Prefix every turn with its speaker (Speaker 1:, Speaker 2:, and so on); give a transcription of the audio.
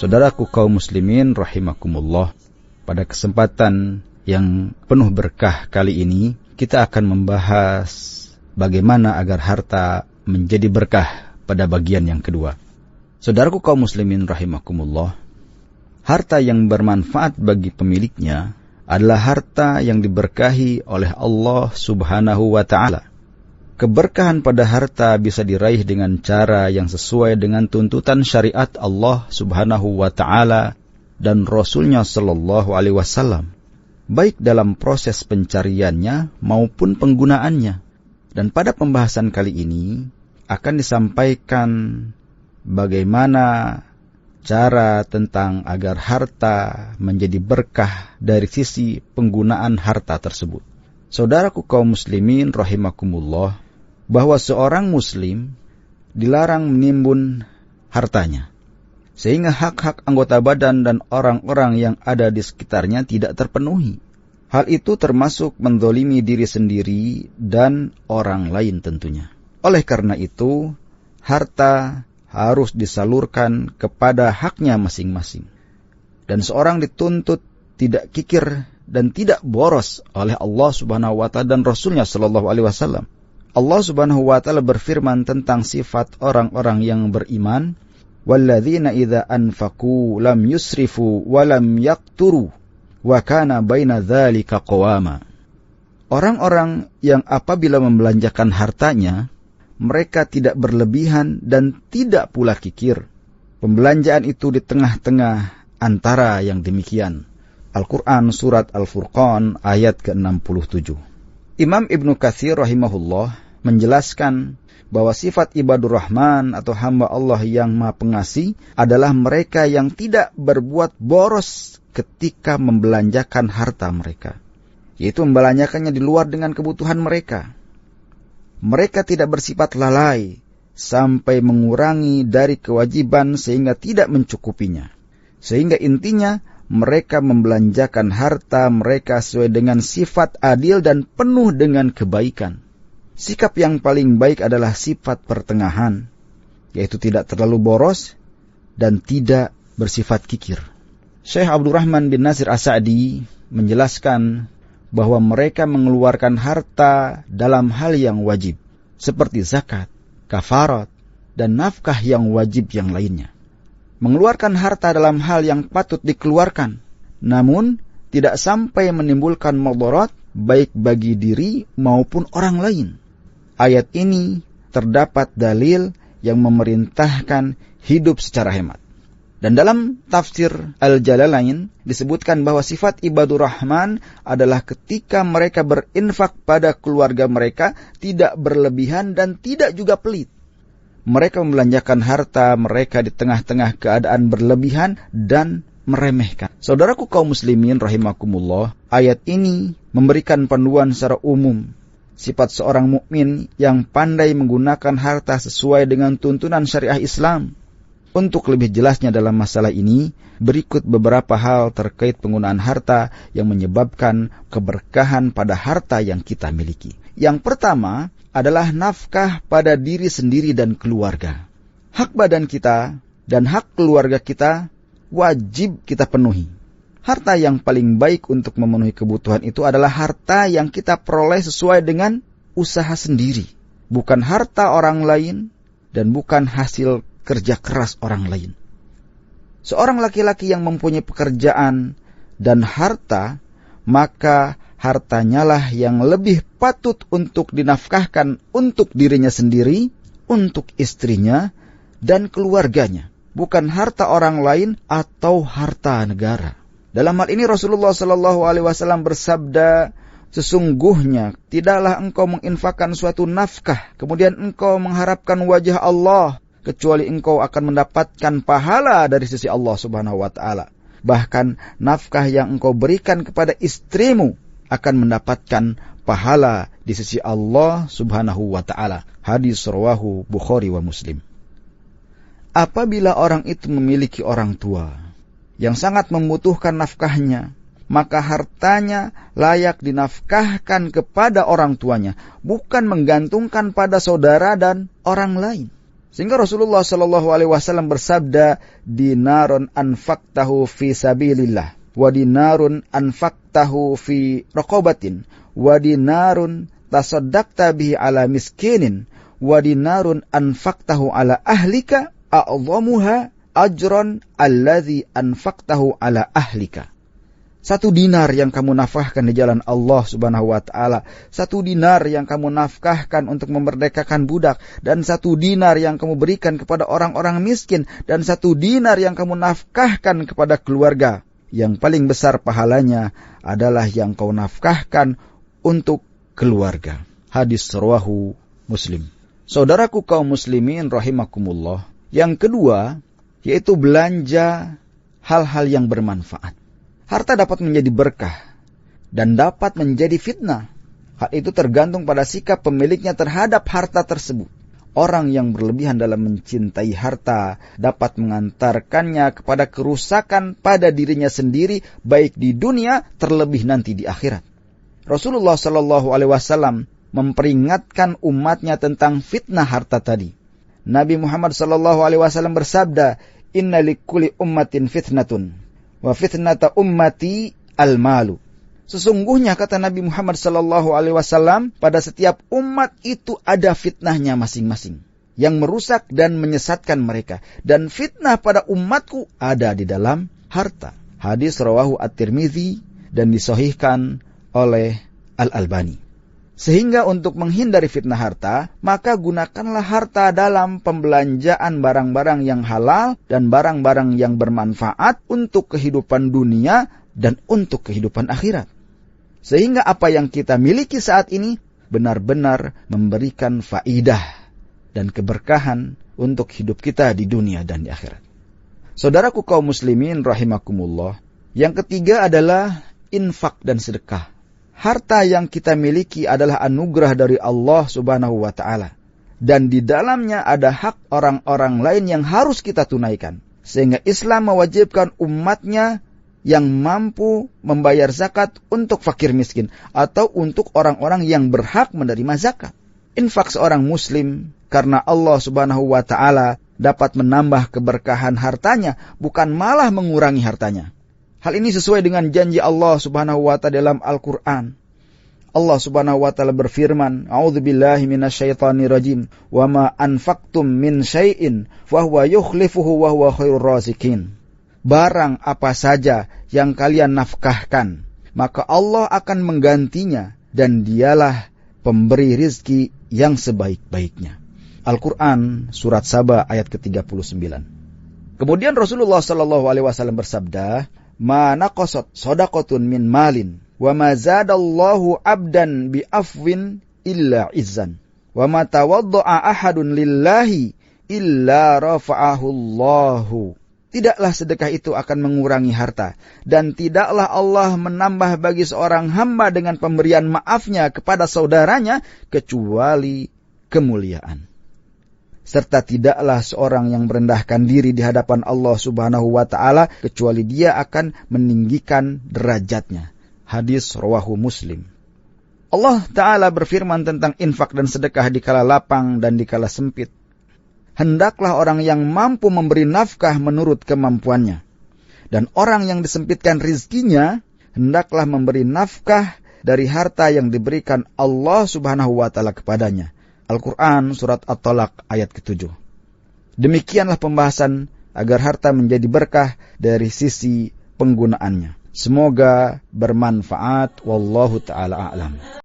Speaker 1: Saudaraku kaum muslimin rahimakumullah, pada kesempatan yang penuh berkah kali ini kita akan membahas bagaimana agar harta menjadi berkah pada bagian yang kedua. Saudaraku kaum muslimin rahimakumullah, harta yang bermanfaat bagi pemiliknya adalah harta yang diberkahi oleh Allah Subhanahu wa ta'ala. Keberkahan pada harta bisa diraih dengan cara yang sesuai dengan tuntutan syariat Allah Subhanahu wa ta'ala dan Rasulnya Sallallahu Alaihi Wasallam, baik dalam proses pencariannya maupun penggunaannya. Dan pada pembahasan kali ini akan disampaikan bagaimana cara tentang agar harta menjadi berkah dari sisi penggunaan harta tersebut. Saudaraku kaum muslimin rahimakumullah, bahwa seorang muslim dilarang menimbun hartanya, sehingga hak-hak anggota badan dan orang-orang yang ada di sekitarnya tidak terpenuhi. Hal itu termasuk mendolimi diri sendiri dan orang lain tentunya. Oleh karena itu, harta harus disalurkan kepada haknya masing-masing. Dan seorang dituntut tidak kikir dan tidak boros oleh Allah Subhanahu wa ta'ala dan Rasulnya Sallallahu Alaihi Wasallam. Allah Subhanahu wa ta'ala berfirman tentang sifat orang-orang yang beriman, وَالَّذِينَ إِذَا أَنْفَقُوا لَمْ يُسْرِفُوا وَلَمْ يَقْتُرُوا وَكَانَ بَيْنَ ذَلِكَ قَوَامًا. Orang-orang yang apabila membelanjakan hartanya, mereka tidak berlebihan dan tidak pula kikir. Pembelanjaan itu di tengah-tengah antara yang demikian. Al-Quran Surat Al-Furqan ayat ke-67. Imam Ibnu Katsir rahimahullah menjelaskan bahwa sifat ibadur rahman atau hamba Allah yang maha pengasih adalah mereka yang tidak berbuat boros ketika membelanjakan harta mereka, yaitu membelanjakannya di luar dengan kebutuhan mereka. Mereka tidak bersifat lalai sampai mengurangi dari kewajiban sehingga tidak mencukupinya. Sehingga intinya mereka membelanjakan harta mereka sesuai dengan sifat adil dan penuh dengan kebaikan. Sikap yang paling baik adalah sifat pertengahan, yaitu tidak terlalu boros dan tidak bersifat kikir. Syekh Abdurrahman bin Nasir As-Sa'di menjelaskan bahwa mereka mengeluarkan harta dalam hal yang wajib, seperti zakat, kafarat, dan nafkah yang wajib yang lainnya. Mengeluarkan harta dalam hal yang patut dikeluarkan, namun tidak sampai menimbulkan mudarat baik bagi diri maupun orang lain. Ayat ini terdapat dalil yang memerintahkan hidup secara hemat. Dan dalam tafsir Al-Jalalain disebutkan bahwa sifat ibadur rahman adalah ketika mereka berinfak pada keluarga mereka tidak berlebihan dan tidak juga pelit. Mereka membelanjakan harta mereka di tengah-tengah keadaan berlebihan dan meremehkan. Saudaraku kaum muslimin rahimakumullah, ayat ini memberikan panduan secara umum sifat seorang mukmin yang pandai menggunakan harta sesuai dengan tuntunan syariah Islam. Untuk lebih jelasnya dalam masalah ini, berikut beberapa hal terkait penggunaan harta yang menyebabkan keberkahan pada harta yang kita miliki. Yang pertama adalah nafkah pada diri sendiri dan keluarga. Hak badan kita dan hak keluarga kita wajib kita penuhi. Harta yang paling baik untuk memenuhi kebutuhan itu adalah harta yang kita peroleh sesuai dengan usaha sendiri, bukan harta orang lain dan bukan hasil kerja keras orang lain. Seorang laki-laki yang mempunyai pekerjaan dan harta, maka hartanya lah yang lebih patut untuk dinafkahkan untuk dirinya sendiri, untuk istrinya dan keluarganya, bukan harta orang lain atau harta negara. Dalam hal ini Rasulullah Sallallahu Alaihi Wasallam bersabda, sesungguhnya tidaklah engkau menginfakkan suatu nafkah, kemudian engkau mengharapkan wajah Allah, kecuali engkau akan mendapatkan pahala dari sisi Allah Subhanahu wa ta'ala. Bahkan nafkah yang engkau berikan kepada istrimu akan mendapatkan pahala di sisi Allah Subhanahu wa ta'ala. Hadis rawahu Bukhari wa Muslim. Apabila orang itu memiliki orang tua yang sangat membutuhkan nafkahnya, maka hartanya layak dinafkahkan kepada orang tuanya, bukan menggantungkan pada saudara dan orang lain. Sehingga Rasulullah Shallallahu Alaihi Wasallam bersabda, dinarun anfaqtahu fi sabilillah, wa dinarun anfaqtahu fi raqabatin, wa dinarun tasaddaqta bihi ala miskinin, wa dinarun anfaqtahu ala ahlika a'zamuha ajran alladzi anfaqtahu ala ahlika. 1 dinar yang kamu nafkahkan di jalan Allah Subhanahu wa taala, 1 dinar yang kamu nafkahkan untuk memerdekakan budak, dan 1 dinar yang kamu berikan kepada orang-orang miskin, dan 1 dinar yang kamu nafkahkan kepada keluarga. Yang paling besar pahalanya adalah yang kau nafkahkan untuk keluarga. Hadis rawahu Muslim. Saudaraku kaum muslimin rahimakumullah. Yang kedua, yaitu belanja hal-hal yang bermanfaat. Harta dapat menjadi berkah dan dapat menjadi fitnah. Hal itu tergantung pada sikap pemiliknya terhadap harta tersebut. Orang yang berlebihan dalam mencintai harta dapat mengantarkannya kepada kerusakan pada dirinya sendiri, baik di dunia terlebih nanti di akhirat. Rasulullah Shallallahu Alaihi Wasallam memperingatkan umatnya tentang fitnah harta tadi. Nabi Muhammad Shallallahu Alaihi Wasallam bersabda, Inna likulli ummatin fitnatun, wa fitnata ummati al-malu. Sesungguhnya kata Nabi Muhammad sallallahu alaihi wasallam, pada setiap umat itu ada fitnahnya masing-masing yang merusak dan menyesatkan mereka, dan fitnah pada umatku ada di dalam harta. Hadis rawahu At-Tirmidzi dan disahihkan oleh Al-Albani. Sehingga untuk menghindari fitnah harta, maka gunakanlah harta dalam pembelanjaan barang-barang yang halal dan barang-barang yang bermanfaat untuk kehidupan dunia dan untuk kehidupan akhirat. Sehingga apa yang kita miliki saat ini benar-benar memberikan faidah dan keberkahan untuk hidup kita di dunia dan di akhirat. Saudaraku kaum muslimin rahimakumullah, yang ketiga adalah infak dan sedekah. Harta yang kita miliki adalah anugerah dari Allah Subhanahu wa taala, dan di dalamnya ada hak orang-orang lain yang harus kita tunaikan. Sehingga Islam mewajibkan umatnya yang mampu membayar zakat untuk fakir miskin atau untuk orang-orang yang berhak menerima zakat. Infak seorang muslim karena Allah Subhanahu wa taala dapat menambah keberkahan hartanya, bukan malah mengurangi hartanya. Hal ini sesuai dengan janji Allah Subhanahu wa taala dalam Al-Qur'an. Allah Subhanahu wa taala berfirman, A'udzubillahi minasyaitonirrajim, wa ma anfaqtum min syai'in fa huwa yukhlifuhu wa huwa khairur raziqin. Barang apa saja yang kalian nafkahkan, maka Allah akan menggantinya, dan dialah pemberi rizki yang sebaik-baiknya. Al-Quran Surat Saba ayat ke-39. Kemudian Rasulullah SAW bersabda, Ma naqasat shadaqatun min malin, wa ma zadallahu abdan bi afwin illa izzan, wa ma tawadda'a ahadun lillahi illa rafa'ahu Allahu. Tidaklah sedekah itu akan mengurangi harta, dan tidaklah Allah menambah bagi seorang hamba dengan pemberian maafnya kepada saudaranya kecuali kemuliaan. Serta tidaklah seorang yang merendahkan diri di hadapan Allah Subhanahu wa taala kecuali dia akan meninggikan derajatnya. Hadis rawahu Muslim. Allah taala berfirman tentang infak dan sedekah di kala lapang dan di kala sempit. Hendaklah orang yang mampu memberi nafkah menurut kemampuannya, dan orang yang disempitkan rizkinya hendaklah memberi nafkah dari harta yang diberikan Allah Subhanahu wa taala kepadanya. Al-Quran Surat At-Talaq ayat ke-7. Demikianlah pembahasan agar harta menjadi berkah dari sisi penggunaannya. Semoga bermanfaat. Wallahu ta'ala a'lam.